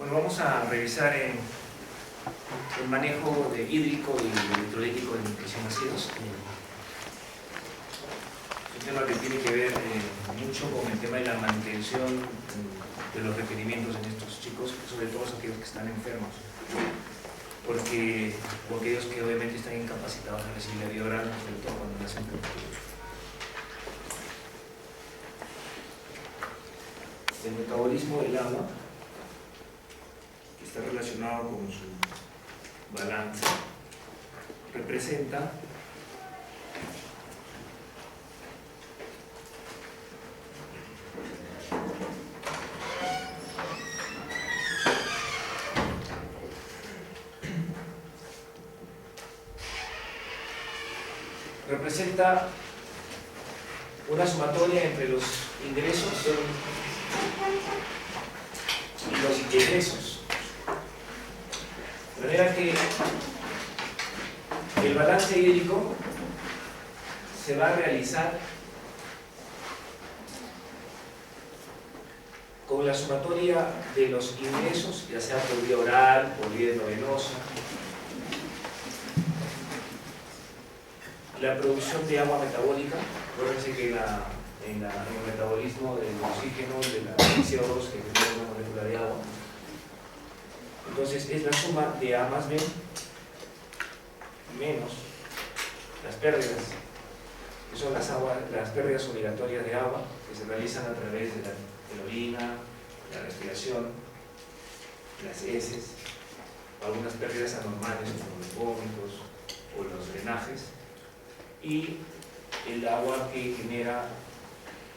Bueno, vamos a revisar el manejo de hídrico y electrolítico en recién nacidos. Es un tema que tiene que ver mucho con el tema de la manutención de los requerimientos en estos chicos, sobre todo aquellos que están enfermos, o aquellos que obviamente están incapacitados de recibir la vida oral, sobre todo cuando nacen prematuros. El metabolismo del agua, que está relacionado con su balance, representa una sumatoria entre los ingresos y los egresos, de manera que el balance hídrico se va a realizar con la sumatoria de los ingresos, ya sea por vía oral, por vía endovenosa, la producción de agua metabólica. Acuérdense que en el metabolismo del oxígeno, de la CO2 que genera una molécula de agua, entonces es la suma de A más B menos las pérdidas, que son las pérdidas obligatorias de agua que se realizan a través de la orina, la respiración, las heces, algunas pérdidas anormales como los vómitos o los drenajes, y el agua que genera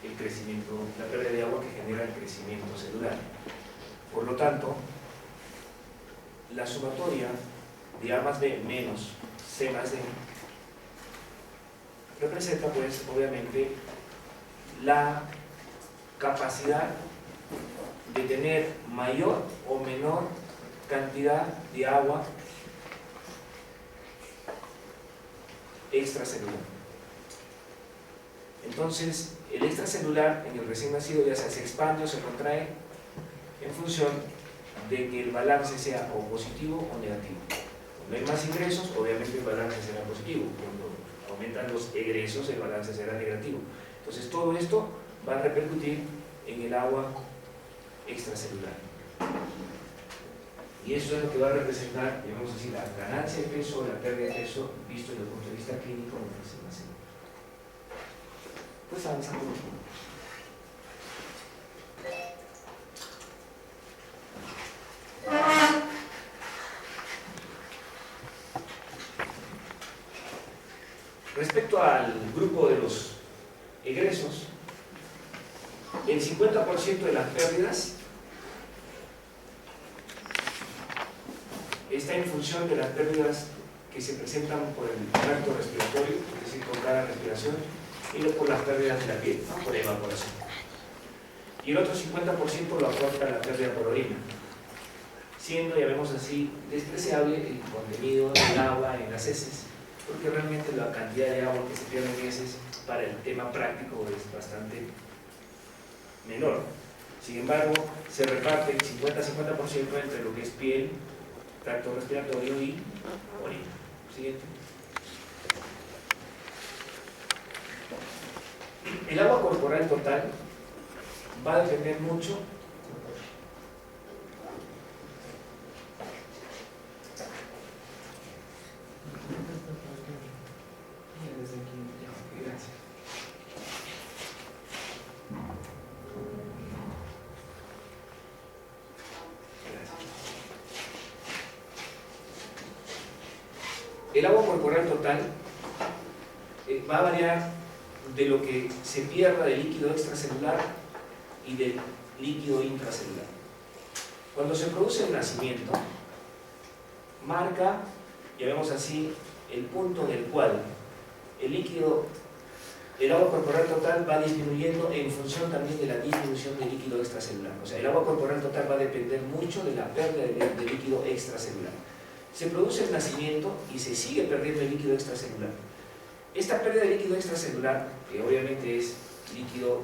el crecimiento, la pérdida de agua que genera el crecimiento celular. Por lo tanto, la sumatoria de A más B menos C más D representa, pues, obviamente, la capacidad de tener mayor o menor cantidad de agua extracelular. Entonces, el extracelular en el recién nacido ya sea se expande o se contrae en función de que el balance sea o positivo o negativo. Cuando hay más ingresos, obviamente el balance será positivo. Cuando aumentan los egresos, el balance será negativo. Entonces, todo esto va a repercutir en el agua extracelular. Y eso es lo que va a representar, digamos así, la ganancia de peso o la pérdida de peso visto desde el punto de vista clínico en el recién nacido. Pues avanzamos. Respecto al grupo de los egresos, el 50% de las pérdidas está en función de las pérdidas que se presentan por el tracto respiratorio, es decir, por cada respiración, y no por las pérdidas de la piel, ¿no? Por evaporación. Y el otro 50% lo aporta la pérdida por orina, siendo, ya vemos así, despreciable el contenido del agua en las heces, porque realmente la cantidad de agua que se pierde en heces para el tema práctico es bastante menor. Sin embargo, se reparte el 50-50% entre lo que es piel, tracto respiratorio y orina. Siguiente. El agua corporal total va a depender mucho el agua corporal total va a variar de lo que se pierda de líquido extracelular y del líquido intracelular. Cuando se produce el nacimiento, marca, ya vemos así, el punto en el cual el agua corporal total va disminuyendo en función también de la disminución del líquido extracelular. O sea, el agua corporal total va a depender mucho de la pérdida de líquido extracelular. Se produce el nacimiento y se sigue perdiendo el líquido extracelular. Esta pérdida de líquido extracelular, que obviamente es líquido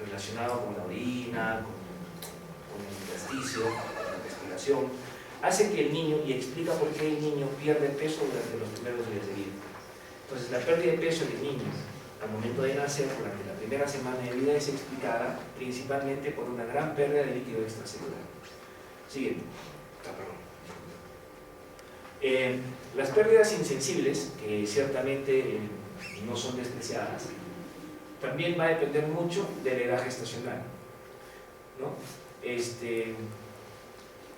relacionado con la orina, con el ejercicio, la respiración, hace que el niño, y explica por qué el niño pierde peso durante los primeros días de vida. Entonces, la pérdida de peso del niño al momento de nacer, durante la primera semana de vida, es explicada principalmente por una gran pérdida de líquido extracelular. Siguiente. Las pérdidas insensibles, que ciertamente no son despreciadas, también va a depender mucho de la edad gestacional, ¿no?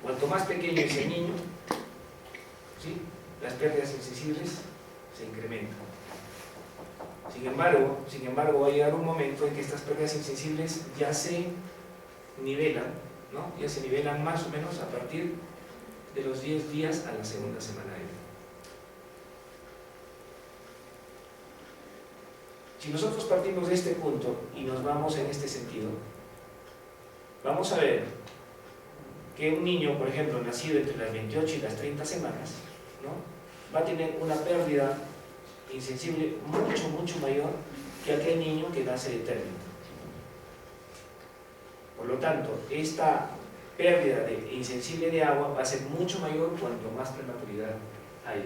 Cuanto más pequeño es el niño, ¿sí?, las pérdidas insensibles se incrementan. Sin embargo, va a llegar un momento en que estas pérdidas insensibles ya se nivelan, ¿no? Ya se nivelan más o menos a partir de los 10 días a la segunda semana de vida. Si nosotros partimos de este punto y nos vamos en este sentido, vamos a ver que un niño, por ejemplo, nacido entre las 28 y las 30 semanas, ¿no?, va a tener una pérdida insensible mucho mayor que aquel niño que nace de término. Por lo tanto, esta pérdida de insensible de agua va a ser mucho mayor cuanto más prematuridad hay.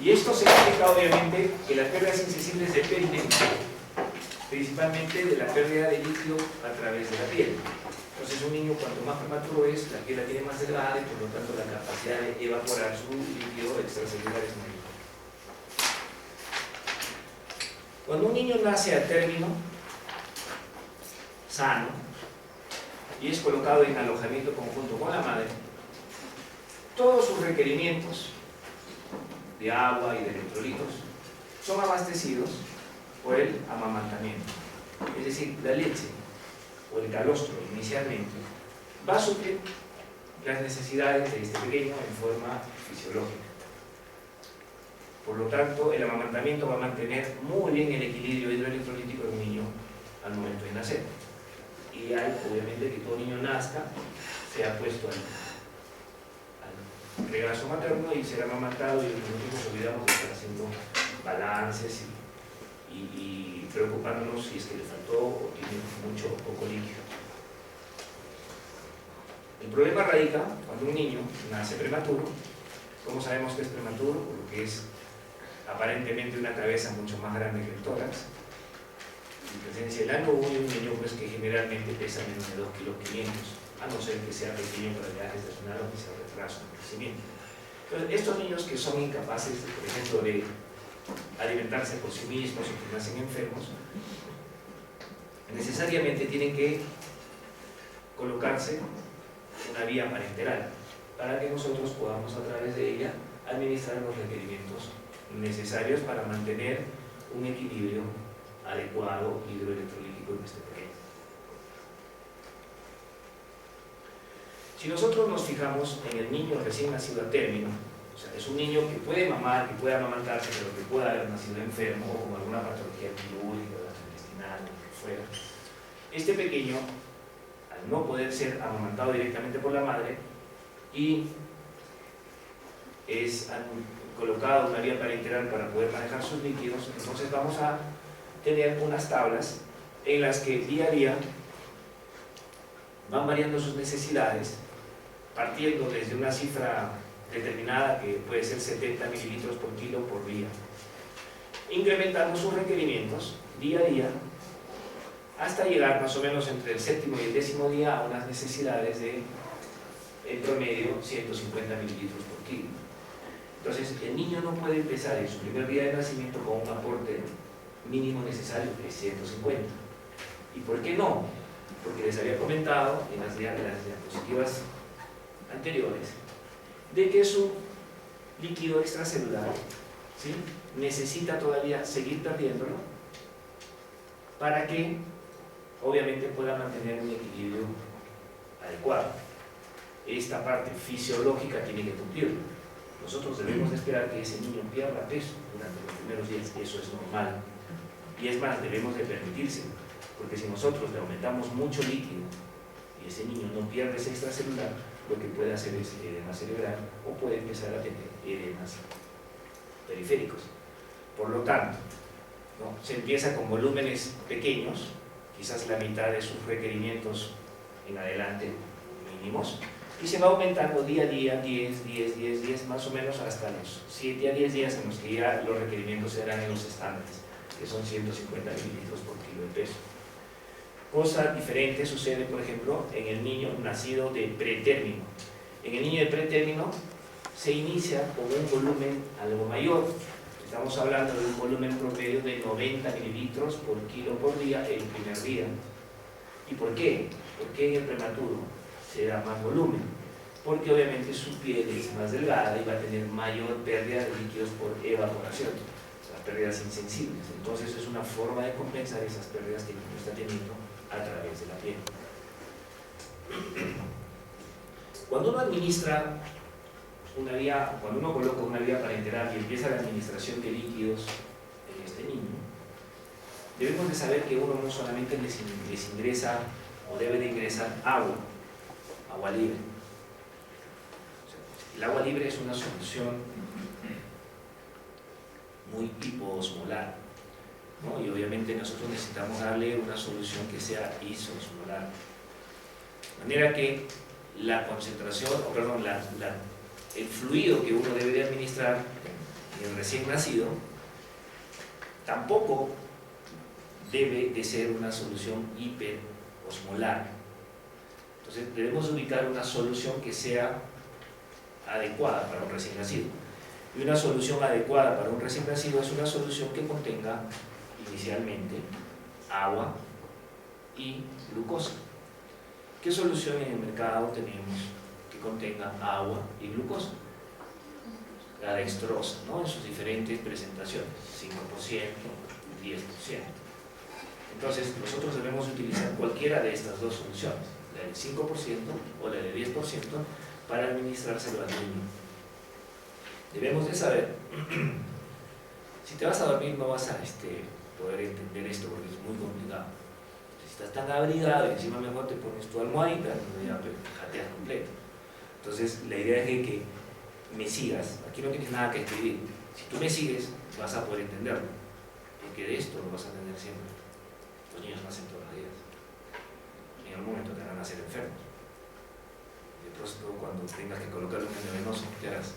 Y esto se explica obviamente que las pérdidas insensibles dependen principalmente de la pérdida de líquido a través de la piel. Entonces, un niño cuanto más prematuro es, la piel la tiene más delgada y por lo tanto la capacidad de evaporar su líquido extracelular es mayor. Cuando un niño nace a término, sano, y es colocado en alojamiento conjunto con la madre, todos sus requerimientos de agua y de electrolitos son abastecidos por el amamantamiento. Es decir, la leche o el calostro inicialmente va a suplir las necesidades de este pequeño en forma fisiológica. Por lo tanto, el amamantamiento va a mantener muy bien el equilibrio hidroelectrolítico de un niño al momento de nacer. Ideal, obviamente, que todo niño nazca, sea puesto al regazo materno y será amamantado, y nosotros nos olvidamos de estar haciendo balances y preocupándonos si es que le faltó o tiene mucho o poco líquido. El problema radica cuando un niño nace prematuro. ¿Cómo sabemos que es prematuro? Porque es aparentemente una cabeza mucho más grande que el tórax, en presencia del ano, y un niño pues, que generalmente pesa menos de 2,5 kilos, a no ser que sea pequeño para la edad gestacional o que sea retraso en el crecimiento. Entonces, estos niños que son incapaces, por ejemplo, de alimentarse por sí mismos o que nacen enfermos, necesariamente tienen que colocarse una vía parenteral para que nosotros podamos a través de ella administrar los requerimientos necesarios para mantener un equilibrio adecuado hidroelectrolítico en este pequeño. Si nosotros nos fijamos en el niño recién nacido a término, o sea, es un niño que puede mamar, que puede amamantarse, pero que pueda haber nacido enfermo o con alguna patología quirúrgica, gastrointestinal, lo que fuera. Este pequeño, al no poder ser amamantado directamente por la madre y es colocado una vía parenteral para poder manejar sus líquidos, entonces vamos a tener unas tablas en las que día a día van variando sus necesidades, partiendo desde una cifra determinada que puede ser 70 mililitros por kilo por día, incrementando sus requerimientos día a día hasta llegar más o menos entre el 7º y el 10º día a unas necesidades de, en promedio, 150 mililitros por kilo. Entonces, el niño no puede empezar en su primer día de nacimiento con un aporte mínimo necesario de 150. ¿Y por qué no? Porque les había comentado en las diapositivas anteriores de que su líquido extracelular, ¿sí?, necesita todavía seguir perdiéndolo para que obviamente pueda mantener un equilibrio adecuado. Esta parte fisiológica tiene que cumplirlo. Nosotros debemos de esperar que ese niño pierda peso durante los primeros días, eso es normal. Y es más, debemos de permitírselo, porque si nosotros le aumentamos mucho líquido y ese niño no pierde ese extracelular, lo que puede hacer es edema cerebral o puede empezar a tener edemas periféricos. Por lo tanto, ¿no?, se empieza con volúmenes pequeños, quizás la mitad de sus requerimientos en adelante mínimos, y se va aumentando día a día, 10, más o menos hasta los 7 a 10 días en los que ya los requerimientos serán en los estándares, que son 150 mililitros por kilo de peso. Cosa diferente sucede, por ejemplo, en el niño nacido de pretérmino. En el niño de pretérmino se inicia con un volumen algo mayor. Estamos hablando de un volumen promedio de 90 mililitros por kilo por día el primer día. ¿Y por qué? ¿Por qué en el prematuro se da más volumen? Porque obviamente su piel es más delgada y va a tener mayor pérdida de líquidos por evaporación, o sea, pérdidas insensibles. Entonces es una forma de compensar esas pérdidas que el niño está teniendo a través de la piel. Cuando uno administra una vía, cuando uno coloca una vía parenteral y empieza la administración de líquidos en este niño, debemos de saber que uno no solamente les ingresa o debe de ingresar agua libre. O sea, el agua libre es una solución muy hipoosmolar, ¿no? Y obviamente nosotros necesitamos darle una solución que sea isoosmolar. De manera que la concentración, el fluido que uno debe de administrar en el recién nacido tampoco debe de ser una solución hiperosmolar. Entonces debemos ubicar una solución que sea adecuada para un recién nacido. Y una solución adecuada para un recién nacido es una solución que contenga inicialmente agua y glucosa. ¿Qué solución en el mercado tenemos que contenga agua y glucosa? La dextrosa, ¿no?, en sus diferentes presentaciones, 5%, 10%. Entonces nosotros debemos utilizar cualquiera de estas dos soluciones, la del 5% o la del 10%, para administrárselo al niño. Debemos de saber, si te vas a dormir no vas a poder entender esto porque es muy complicado. Si estás tan abrigado y encima mejor te pones tu almohadita, ya jateas completo. Entonces la idea es que me sigas, aquí no tienes nada que escribir. Si tú me sigues vas a poder entenderlo, porque de esto lo vas a entender siempre. Los niños nacen todos los días. En algún momento te van a hacer enfermos. De pronto cuando tengas que colocarle un endovenoso, ¿qué harás?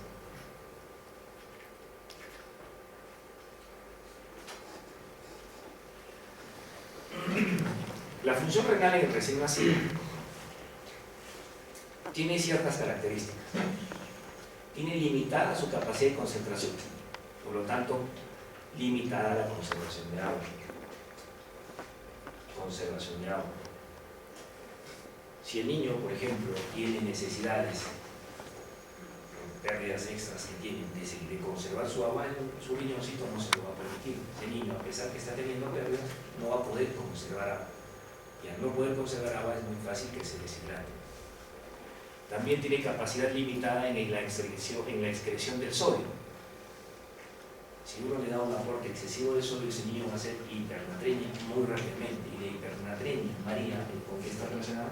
La función renal en el recién nacido tiene ciertas características. Tiene limitada su capacidad de concentración, por lo tanto, limitada la conservación de agua. Conservación de agua. Si el niño, por ejemplo, tiene necesidades, pérdidas extras que tiene de conservar su agua, su riñoncito no se lo va a permitir. Ese niño, a pesar que está teniendo pérdidas, no va a poder conservar agua. Y al no poder conservar agua es muy fácil que se deshidrate. También tiene capacidad limitada en la excreción del sodio. Si uno le da un aporte excesivo de sodio, ese niño va a ser hipernatremia muy rápidamente. Y de hipernatremia, María, ¿con qué está relacionada?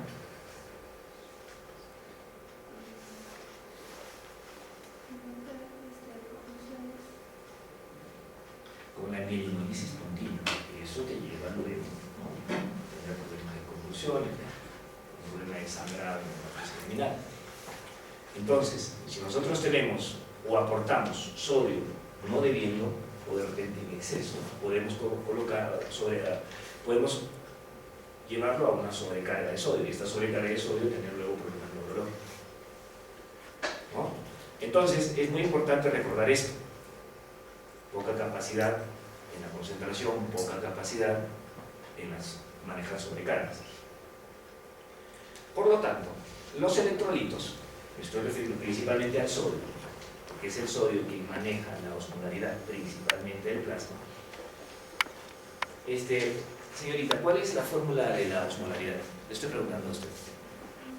Con la mielinolisis continua. Eso te lleva luego, ¿no?, tener problemas de convulsiones, problemas de sangrado en la fase terminal. Entonces, si nosotros tenemos o aportamos sodio no debiendo, o de repente en exceso, podemos podemos llevarlo a una sobrecarga de sodio, y esta sobrecarga de sodio tener luego problemas neurológicos, ¿no? Entonces, es muy importante recordar esto: poca capacidad en la concentración, poca capacidad en manejar sobrecargas. Por lo tanto, los electrolitos, me estoy refiriendo principalmente al sodio, porque es el sodio quien maneja la osmolaridad principalmente del plasma. Señorita, ¿cuál es la fórmula de la osmolaridad? Le estoy preguntando a usted.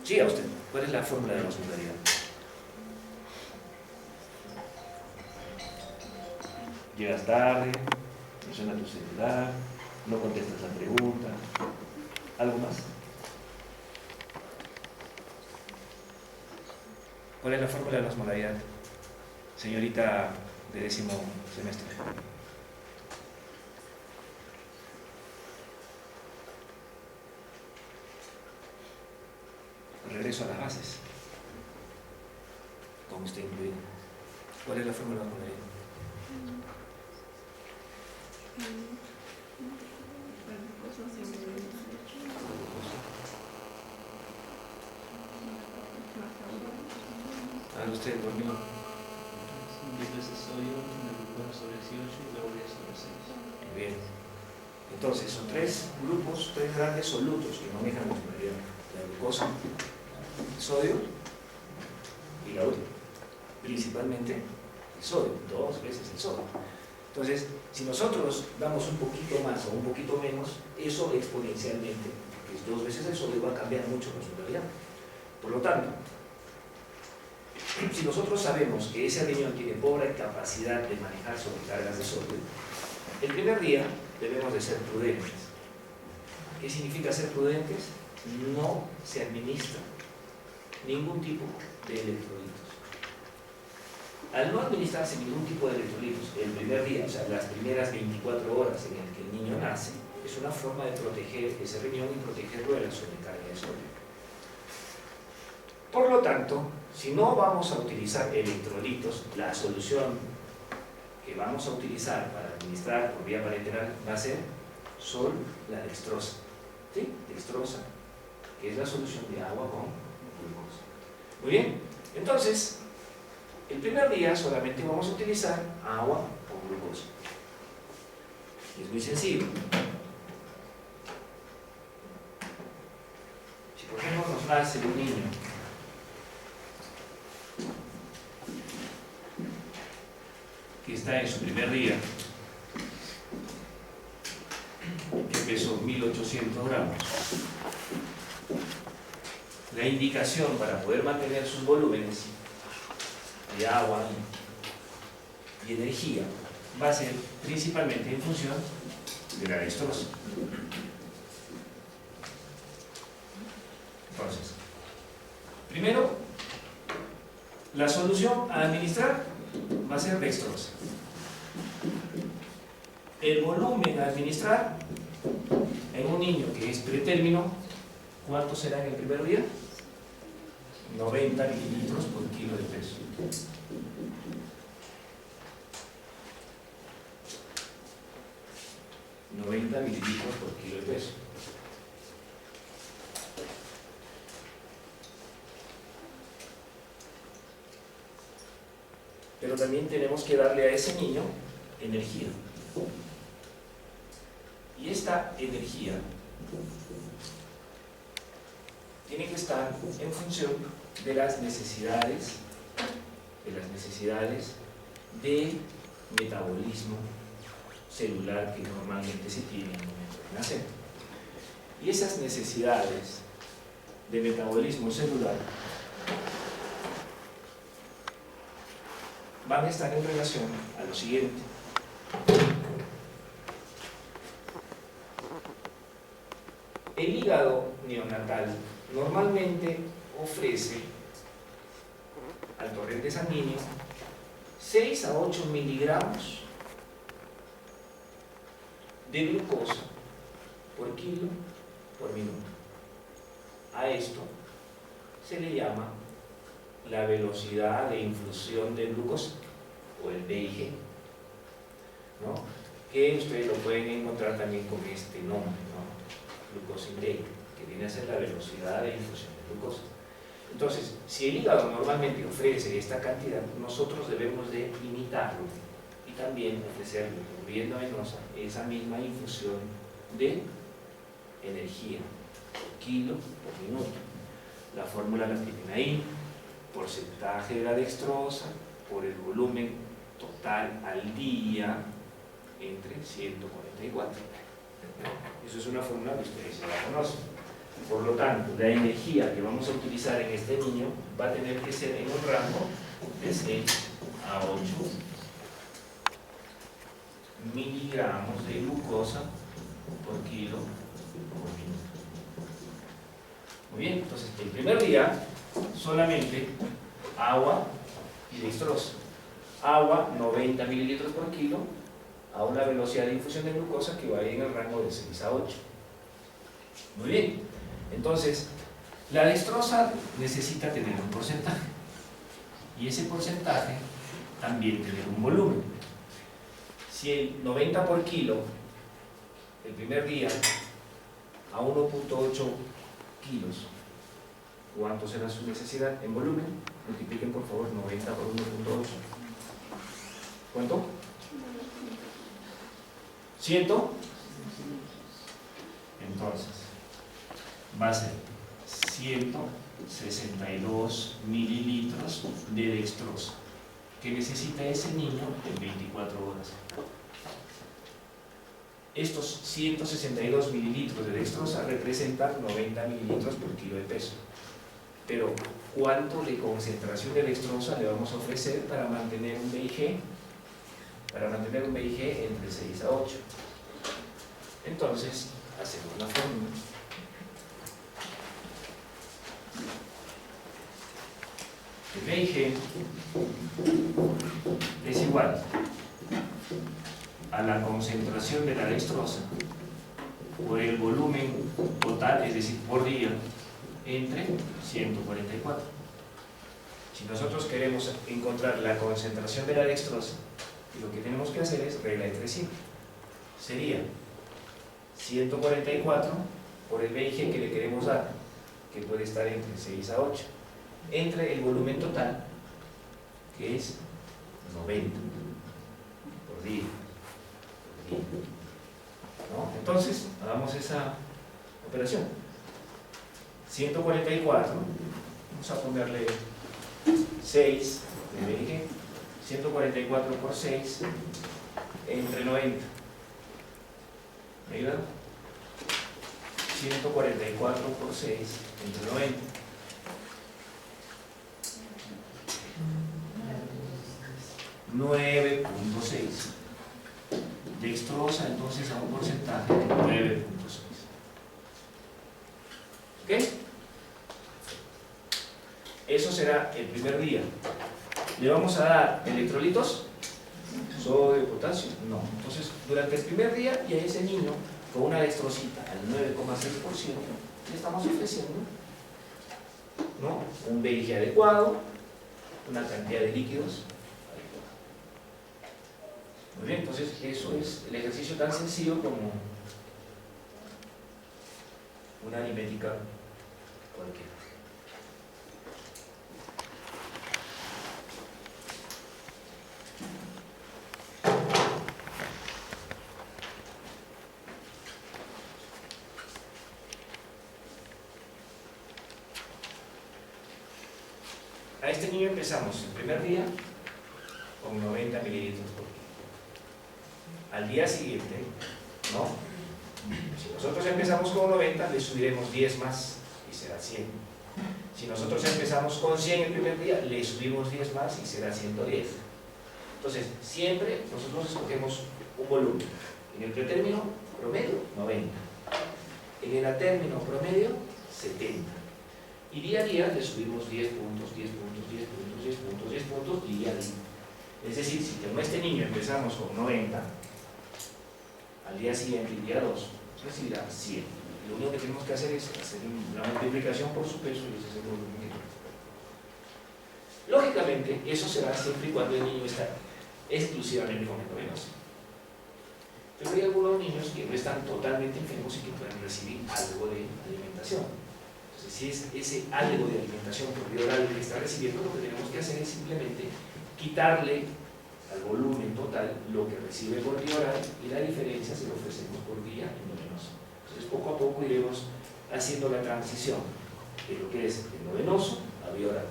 Sí, a usted. ¿Cuál es la fórmula de la osmolaridad? Llegas tarde, no suena tu celular, no contestas la pregunta. ¿Algo más? ¿Cuál es la fórmula de la osmolaridad, señorita de 10º semestre? Regreso a las bases, con usted incluido. ¿Cuál es la fórmula de la osmolaridad? A usted, conmigo. 10 veces sodio, la glucosa sobre 18 y la urea sobre 6. Muy bien. Entonces, son tres grupos, tres grandes solutos que manejan la osmolaridad: la glucosa, el sodio y la urea. Principalmente el sodio, 2 veces el sodio. Entonces, si nosotros damos un poquito más o un poquito menos, eso exponencialmente, que es 2 veces el sodio, va a cambiar mucho la osmolaridad. Por lo tanto, si nosotros sabemos que ese riñón tiene pobre capacidad de manejar sobrecargas de sodio, el primer día debemos de ser prudentes. ¿Qué significa ser prudentes? No se administra ningún tipo de electrolitos. Al no administrarse ningún tipo de electrolitos el primer día, o sea, las primeras 24 horas en las que el niño nace, es una forma de proteger ese riñón y protegerlo de la sobrecarga de sodio. Por lo tanto, si no vamos a utilizar electrolitos, la solución que vamos a utilizar para administrar por vía parenteral va a ser solo la dextrosa. ¿Sí? Dextrosa, que es la solución de agua con glucosa. Muy bien, entonces, el primer día solamente vamos a utilizar agua con glucosa. Y es muy sencillo. Si por ejemplo nos nace un niño que está en su primer día, que pesó 1800 gramos, la indicación para poder mantener sus volúmenes de agua y energía va a ser principalmente en función de la dextrosa. Entonces, primero, la solución a administrar va a ser dextrosa. El volumen a administrar en un niño que es pretérmino, ¿cuánto será en el primer día? 90 mililitros por kilo de peso. $90 mililitros por kilo de peso. Pero también tenemos que darle a ese niño energía. Y esta energía tiene que estar en función de las necesidades de metabolismo celular que normalmente se tiene en el momento de nacer. Y esas necesidades de metabolismo celular van a estar en relación a lo siguiente. El hígado neonatal normalmente ofrece al torrente sanguíneo 6 a 8 miligramos de glucosa por kilo por minuto. A esto se le llama la velocidad de infusión de glucosa, o el VIG, ¿no? Que ustedes lo pueden encontrar también con este nombre, ¿no? Glucose intake, que viene a ser la velocidad de infusión de glucosa. Entonces, si el hígado normalmente ofrece esta cantidad, nosotros debemos de imitarlo y también ofrecerle por vía venosa esa misma infusión de energía por kilo por minuto. La fórmula la tienen ahí: porcentaje de la dextrosa por el volumen total al día entre 144. Eso es una fórmula que ustedes ya la conocen. Por lo tanto, la energía que vamos a utilizar en este niño va a tener que ser en un rango de 6 a 8 miligramos de glucosa por kilo por minuto. Muy bien, entonces el primer día solamente agua y dextrosa. Agua, 90 mililitros por kilo, a una velocidad de infusión de glucosa que va en el rango de 6 a 8. Muy bien, entonces, la dextrosa necesita tener un porcentaje, y ese porcentaje también tener un volumen. Si el 90 por kilo, el primer día, a 1.8 kilos, ¿cuánto será su necesidad en volumen? Multipliquen por favor 90 por 1.8. ¿Cuánto? ¿100? Entonces, va a ser 162 mililitros de dextrosa que necesita ese niño en 24 horas. Estos 162 mililitros de dextrosa representan 90 mililitros por kilo de peso. Pero, ¿cuánto de concentración de dextrosa le vamos a ofrecer para mantener un BIG? Para mantener un BIG entre 6 a 8. Entonces, hacemos la fórmula. El BIG es igual a la concentración de la dextrosa por el volumen total, es decir, por día, entre 144. Si nosotros queremos encontrar la concentración de la dextrosa, lo que tenemos que hacer es regla entre sí. Sería 144 por el BIG que le queremos dar, que puede estar entre 6 a 8, entre el volumen total, que es 90 por día. ¿No? Entonces, hagamos esa operación. 144, vamos a ponerle 6 de BIG, 144 por 6 entre 90. ¿Me ayuda? 144 por 6 entre 90. $9.6. Dextrosa entonces a un porcentaje de 9.6. ¿Ok? Eso será el primer día. ¿Le vamos a dar electrolitos? ¿Sodio, potasio? No. Entonces, durante el primer día, y a ese niño con una dextrosita al 9,6%, le estamos ofreciendo, ¿no?, un BIG adecuado, una cantidad de líquidos adecuada. Muy bien, entonces eso es el ejercicio tan sencillo como una aritmética cualquiera. A este niño empezamos el primer día con 90 mililitros por kilo. Al día siguiente, ¿no?, si nosotros empezamos con 90, le subiremos 10 más y será 100. Si nosotros empezamos con 100 el primer día, le subimos 10 más y será 110. Entonces, siempre nosotros escogemos un volumen. En el pretérmino promedio, 90. En el atérmino promedio, 70. Y día a día le subimos 10 puntos, 10 puntos, 10 puntos, 10 puntos, 10 puntos, día a día. Es decir, si con este niño empezamos con 90, al día siguiente, el día 2, recibirá 100. Lo único que tenemos que hacer es hacer la multiplicación por su peso y ese es el volumen que tenemos. Lógicamente, eso será siempre y cuando el niño está exclusivamente con endovenoso. Pero hay algunos niños que no están totalmente enfermos y que pueden recibir algo de alimentación. Entonces, si es ese algo de alimentación por vía oral que está recibiendo, lo que tenemos que hacer es simplemente quitarle al volumen total lo que recibe por vía oral y la diferencia se lo ofrecemos por vía endovenosa. Entonces, poco a poco iremos haciendo la transición de lo que es endovenoso a vía oral.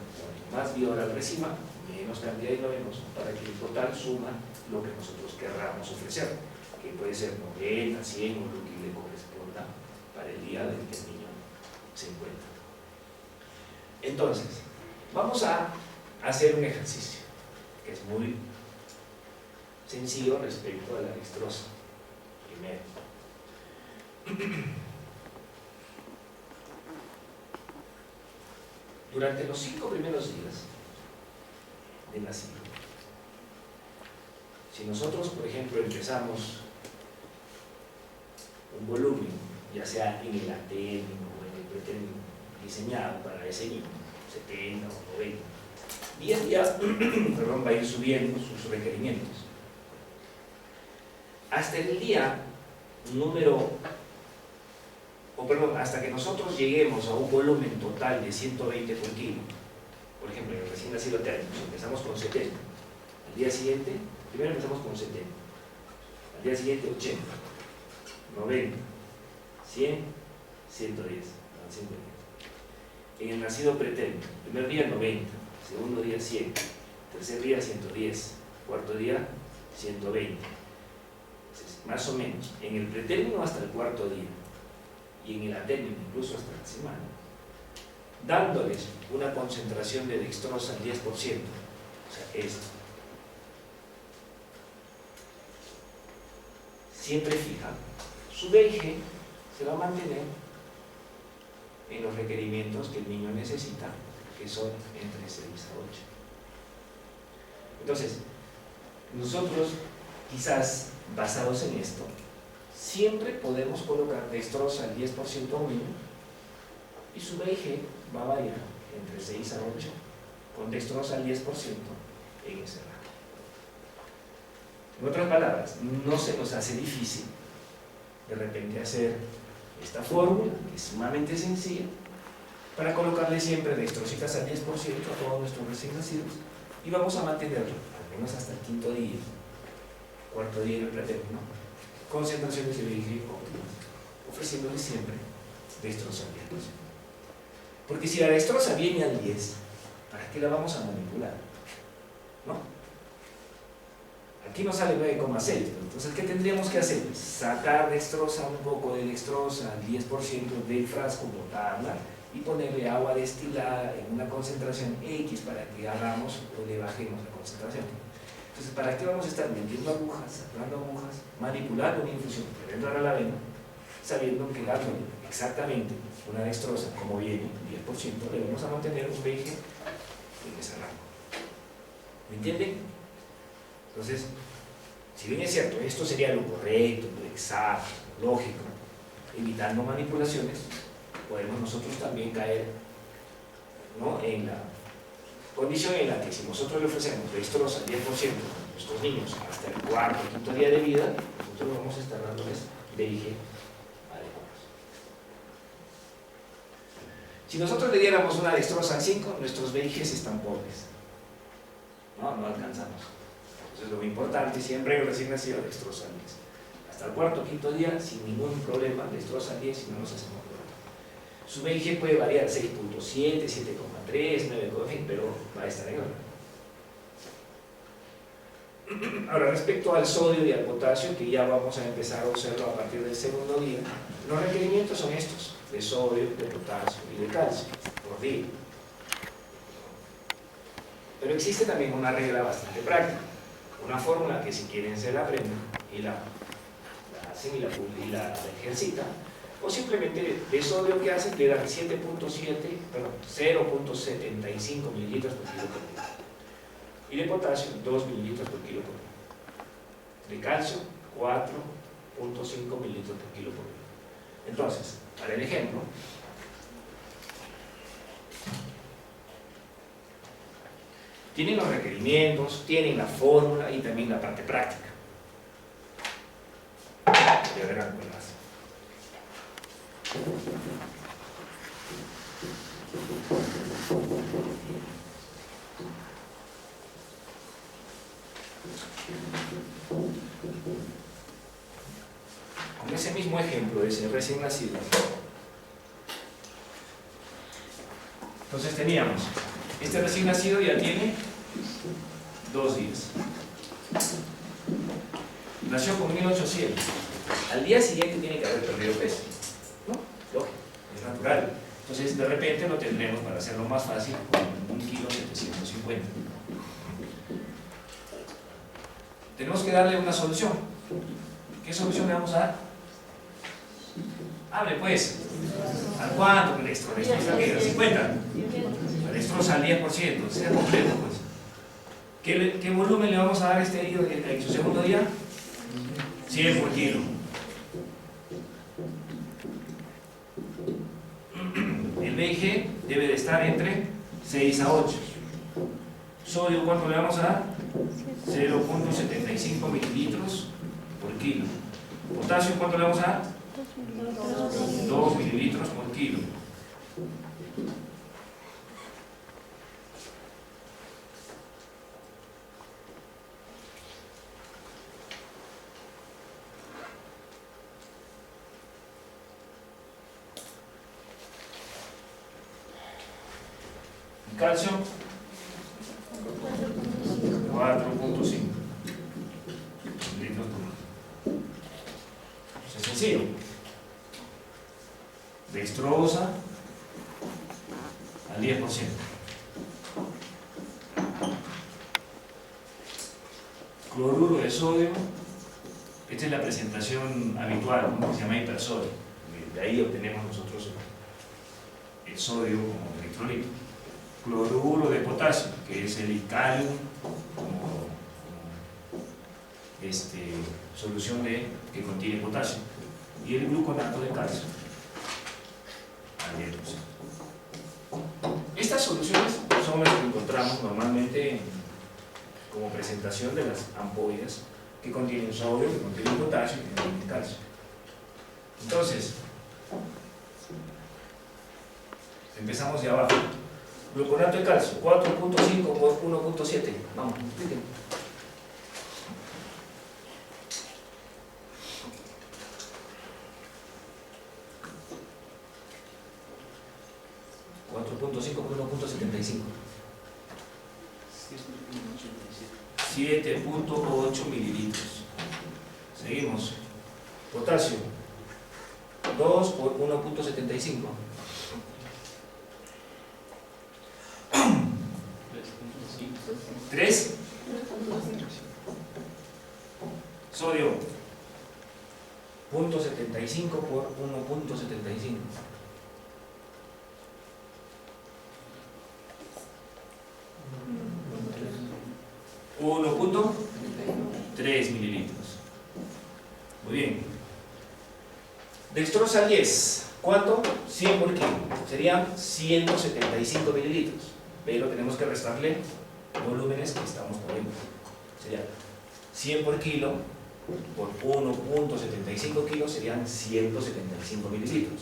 Cuanto más vía oral reciba, menos cantidad de endovenoso, para que el total suma lo que nosotros querramos ofrecer, que puede ser 90, 100 o lo que le corresponda para el día del que el niño se encuentra. Entonces, vamos a hacer un ejercicio que es muy sencillo respecto a la dextrosa. Primero, durante los 5 primeros días, de nacido. Si nosotros, por ejemplo, empezamos un volumen, ya sea en el atérmino o en el pretérmino diseñado para ese niño, 70 o 90, día a día perdón, va a ir subiendo sus requerimientos. Hasta el día número, hasta que nosotros lleguemos a un volumen total de 120 por kilo, por ejemplo, en el recién nacido térmico, empezamos con 70, al día siguiente, primero empezamos con 70, al día siguiente 80, 90, 100, 110, 110. En el nacido pretérmino, primer día 90, segundo día 100, tercer día 110, cuarto día 120. Entonces, más o menos, en el pretérmino hasta el cuarto día y en el atérmino incluso hasta la semana, dándoles una concentración de dextrosa al 10%, o sea, esto. Siempre fija, su VIG se va a mantener en los requerimientos que el niño necesita, que son entre 6 a 8. Entonces, nosotros, quizás basados en esto, siempre podemos colocar dextrosa al 10% a un niño y su VIG va a variar entre 6 a 8 con dextrosa al 10% en ese rango. En otras palabras, no se nos hace difícil de repente hacer esta fórmula, que es sumamente sencilla, para colocarle siempre dextrositas al 10% a todos nuestros recién nacidos y vamos a mantenerlo, al menos hasta el quinto día, cuarto día en el pretérmino, concentraciones de VIG óptimas, ofreciéndole siempre dextrosa al 10%. Porque si la dextrosa viene al 10, ¿para qué la vamos a manipular? ¿No? Aquí nos sale 9,6, entonces ¿qué tendríamos que hacer? Sacar dextrosa, un poco de dextrosa, al 10% del frasco, botarla y ponerle agua destilada en una concentración X para que hagamos o le bajemos la concentración. Entonces, ¿para qué vamos a estar metiendo agujas, sacando agujas, manipulando una infusión que va a entrar a la vena, sabiendo que dándole exactamente una dextrosa como viene, 10%, le vamos a mantener un VIG en ese rango? ¿Me entienden? Entonces, si bien es cierto, esto sería lo correcto, lo exacto, lo lógico, evitando manipulaciones, podemos nosotros también caer, ¿no?, en la condición en la que si nosotros le ofrecemos dextrosa al 10% a nuestros niños hasta el cuarto o quinto día de vida, nosotros vamos a estar dándoles VIG adecuados. Si nosotros le diéramos una dextrosa al 5, nuestros VIGs están pobres, no alcanzamos. Entonces lo importante siempre es recién nacido dextrosa al 10. Hasta el cuarto o quinto día, sin ningún problema, dextrosa al 10 y no nos hacemos problema. Su VIG puede variar 6.7, 7,3, 9, en fin, pero va a estar en orden. Ahora, respecto al sodio y al potasio, que ya vamos a empezar a observar a partir del segundo día, los requerimientos son estos, de sodio, de potasio y de calcio, por día. Pero existe también una regla bastante práctica, una fórmula que si quieren se la aprenden y la hacen y la ejercitan, o simplemente de sodio que hacen le dan 0.75 mililitros por kilo por día, y de potasio 2 mililitros por kilo por día, de calcio 4.5 mililitros por kilo por día. Entonces, para el ejemplo, tienen los requerimientos, tienen la fórmula y también la parte práctica. Ya verán cuál más. Con ese mismo ejemplo de ese recién nacido, entonces teníamos, este recién nacido ya tiene 2 días. Nació con 1800. Al día siguiente tiene que haber perdido peso, ¿no? Lógico, es natural. Entonces, de repente lo tendremos, para hacerlo más fácil, con 1,750 kg. Tenemos que darle una solución. ¿Qué solución le vamos a dar? Hable pues. ¿Al cuánto? ¿El dextrosa qué? ¿Al 50? La dextrosa al 10%, sea completo pues. ¿Qué volumen le vamos a dar a este hilo en su segundo día? 100 por kilo. El BIG debe de estar entre 6 a 8. Sodio, ¿cuánto le vamos a dar? 0.75 mililitros por kilo. Potasio, ¿cuánto le vamos a dar? 2 mililitros por kilo. Calcio 4.5 litros por kilo. Es sencillo. Dextrosa al 10%. Cloruro de sodio. Esta es la presentación habitual, ¿no? Que se llama hipersodio. De ahí obtenemos nosotros el sodio como electrolito. Cloruro de potasio, que es el calium como solución que contiene potasio, y el gluconato de calcio al 10%. Estas soluciones son las que encontramos normalmente como presentación de las ampollas que contienen sodio, que contienen potasio y que contienen calcio. Entonces, empezamos de abajo. Gluconato de calcio, 4.5 por 1.7. Vamos, expliquen. por 1.75. 7.8 mililitros. Seguimos. Potasio, 2 por 1.75. 3. Sodio, 0.75 por 1.75. 1.3 mililitros. Muy bien. Dextrosa 10. ¿Cuánto? 100 por kilo. Serían 175 mililitros. Pero tenemos que restarle volúmenes que estamos poniendo. Sería 100 por kilo por 1.75 kilos serían 175 mililitros.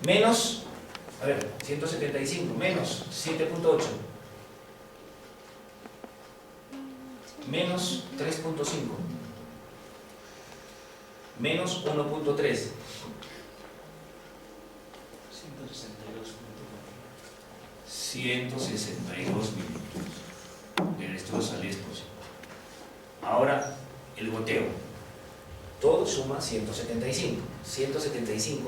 Menos, 175 menos 7.8 menos 3.5 menos 1.3 162 mililitros de dextrosa al 10%. Ahora el goteo, todo suma 175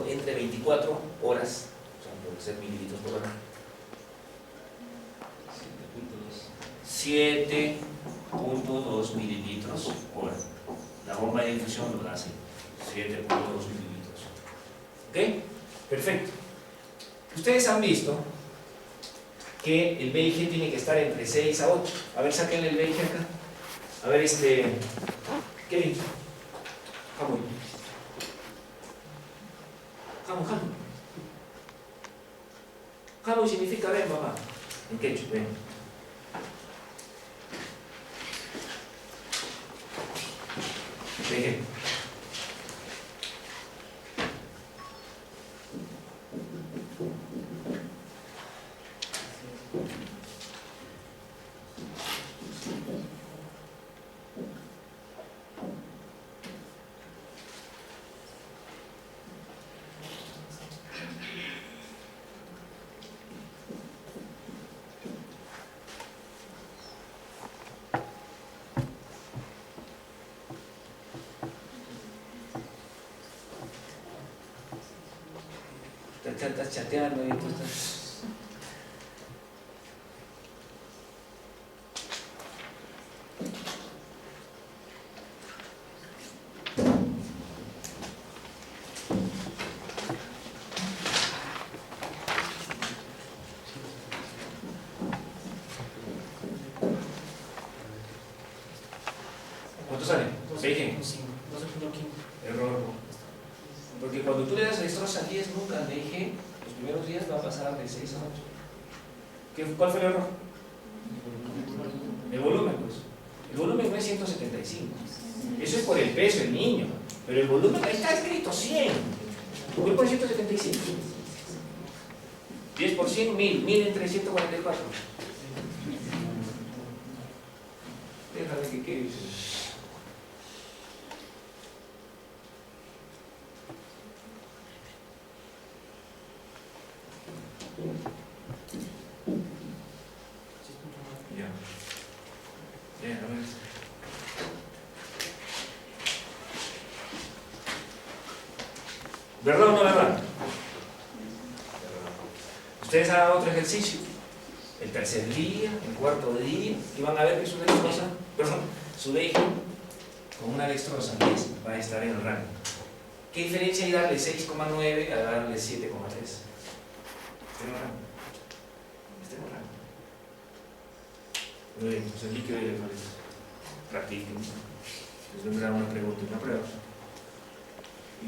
entre 24 horas, o sea, puede ser mililitros por hora. 7.2 mililitros por hora. La bomba de infusión lo da así, 7.2 mililitros. ¿Ok? Perfecto. Ustedes han visto que el BIG tiene que estar entre 6 a 8. A ver, sáquenle el BIG acá. A ver, Kevin. Vamos. Hamu significa ven, papá. En quechua, ven. BIG. Estás chateando y tú estás... sale? 6G. 12.5. Error. Porque cuando tú le das destroza 10 nunca al DG, los primeros días va a pasar de 6 a 8. ¿Cuál fue el error? El volumen, pues. El volumen no es 175. Eso es por el peso del niño. Pero el volumen ahí está escrito 100. Tu cuerpo es 175. 10 por 100, 1000. 1000 entre 144. Déjame que quede. Ya. Ya, a ver. ¿Verdad o no verdad? Ustedes hagan otro ejercicio. El tercer día, el cuarto día, y van a ver que su dextrosa, perdón, su DG con una dextrosa 10 va a estar en el rango. ¿Qué diferencia hay darle 6,9 a darle 7,3? Está en el rango. Está en el rango. Muy bien, pues el líquido de electrolisis. Practiquen. Les vendrá una pregunta y una prueba. Y